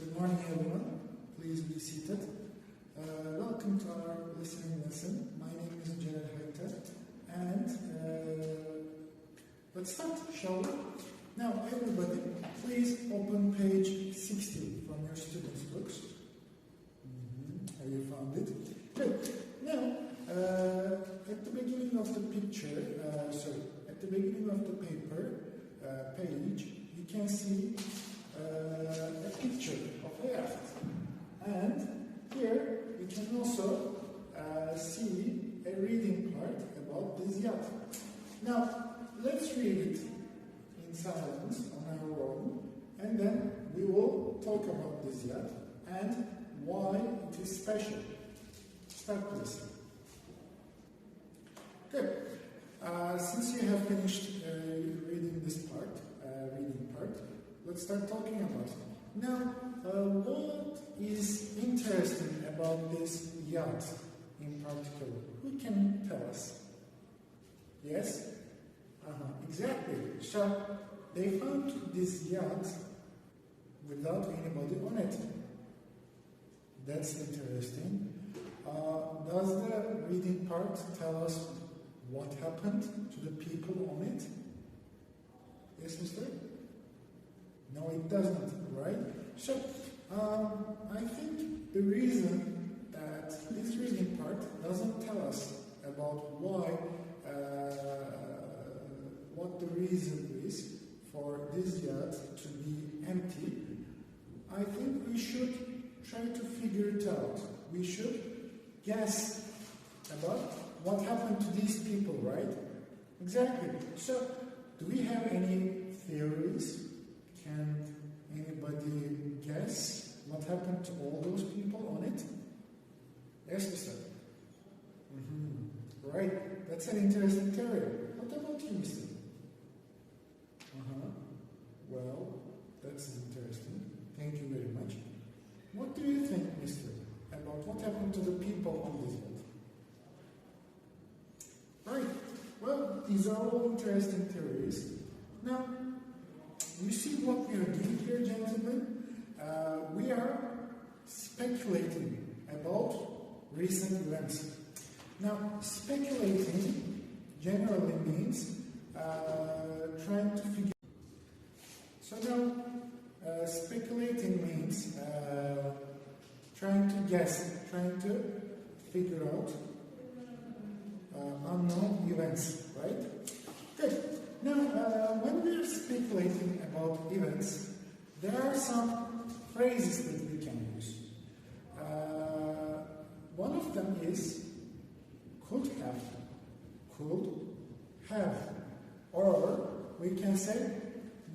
Good morning, everyone. Please be seated. Welcome to our listening lesson. My name is Celal Hayter, and let's start, shall we? Now, everybody, please open page 60 from your students' books. Have you found it? Good. Now, at the beginning of the picture, at the beginning of the paper page, you can see a picture of a yacht. And here you can also see a reading part about this yacht. Now, let's read it in silence on our own, and then we will talk about this yacht and why it is special. Start listening. Good. Since you have finished reading this part, let's start talking about it. Now, what is interesting about this yacht in particular? Who can tell us? Yes? Exactly. So, they found this yacht without anybody on it. That's interesting. Does the reading part tell us what happened to the people on it? Yes, mister? No, it doesn't, right? So, I think the reason that this reading part doesn't tell us about why, what the reason is for this yacht to be empty, I think we should try to figure it out. We should guess about what happened to these people, right? Exactly. So, do we have any theories? Can anybody guess what happened to all those people on it? Yes, mister? Right. That's an interesting theory. What about you, mister? Well, that's interesting. Thank you very much. What do you think, mister, about what happened to the people on this yacht? Right. Well, these are all interesting theories. Now, you see what we are doing here, gentlemen? We are speculating about recent events. Now, speculating generally means trying to figure. So now, speculating means trying to guess, trying to figure out unknown events, right? Good. Now, when we are speculating about events, there are some phrases that we can use. One of them is could have, or we can say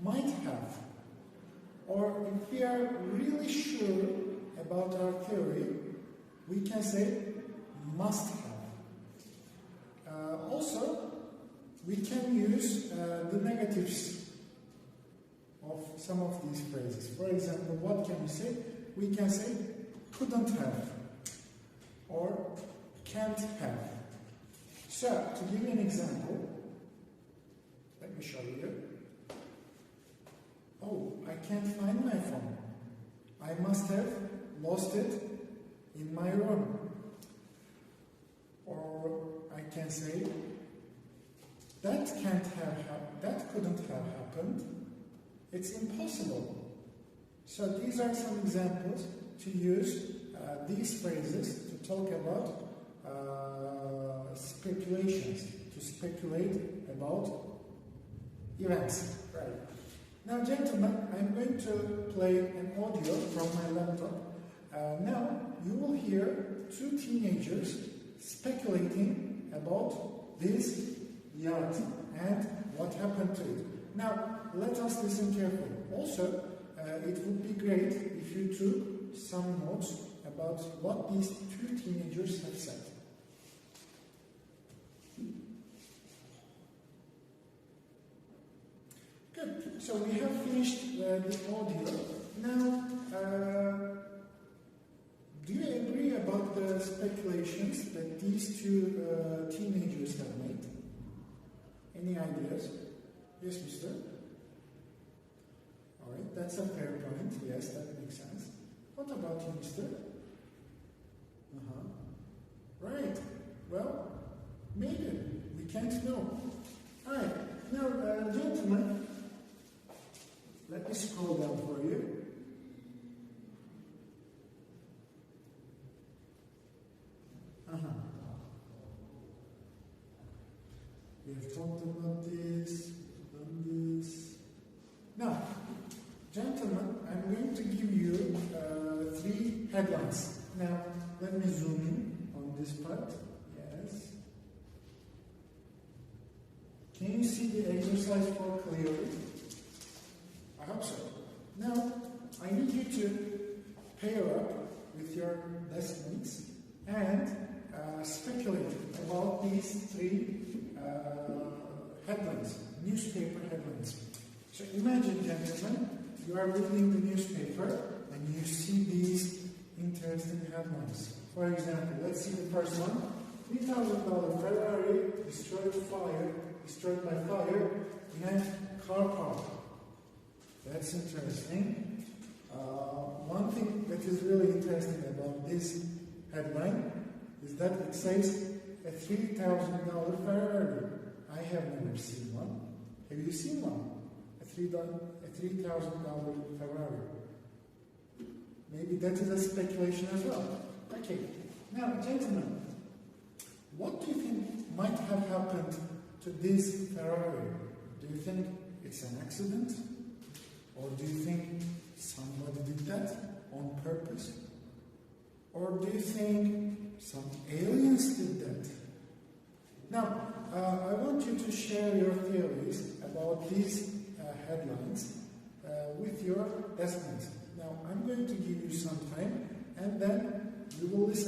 might have. Or if we are really sure about our theory, we can say must have. Also, we can use the negatives of some of these phrases. For example, what can we say? We can say couldn't have or can't have. So, to give you an example, let me show you. Oh, I can't find my phone. I must have lost it in my room. Or I can say that couldn't have happened. It's impossible. So these are some examples to use these phrases to talk about speculations, to speculate about events. Right. Now, gentlemen, I'm going to play an audio from my laptop. Now, you will hear two teenagers speculating about this yacht and what happened to it. Now, let us listen carefully. Also, it would be great if you took some notes about what these two teenagers have said. Good. So we have finished the audio. Now, do you agree about the speculations that these two teenagers have made? Any ideas? Yes, mister? Alright, that's a fair point. Yes, that makes sense. What about you, mister? Right. Well, maybe. We can't know. Alright. Now, gentlemen, let me scroll down for you. We have talked about this, done this. Now, gentlemen, I'm going to give you 3 headlines. Now, let me zoom in on this part. Yes. Can you see the exercise board clearly? I hope so. Now, I need you to pair up with your deskmates and speculate about these 3 headlines, newspaper headlines. So imagine, gentlemen, you are reading the newspaper and you see these interesting headlines. For example, let's see the first one. $3,000 Ferrari destroyed by fire in a car park. That's interesting. One thing that is really interesting about this headline is that it says a $3,000 Ferrari. I have never seen one. Have you seen one? A $3,000 Ferrari. Maybe that is a speculation as well. Okay. Now, gentlemen, what do you think might have happened to this Ferrari? Do you think it's an accident? Or do you think somebody did that on purpose? Or do you think some aliens did that? Now, I want you to share your theories about these headlines with your deskmates. Now, I'm going to give you some time and then we will listen.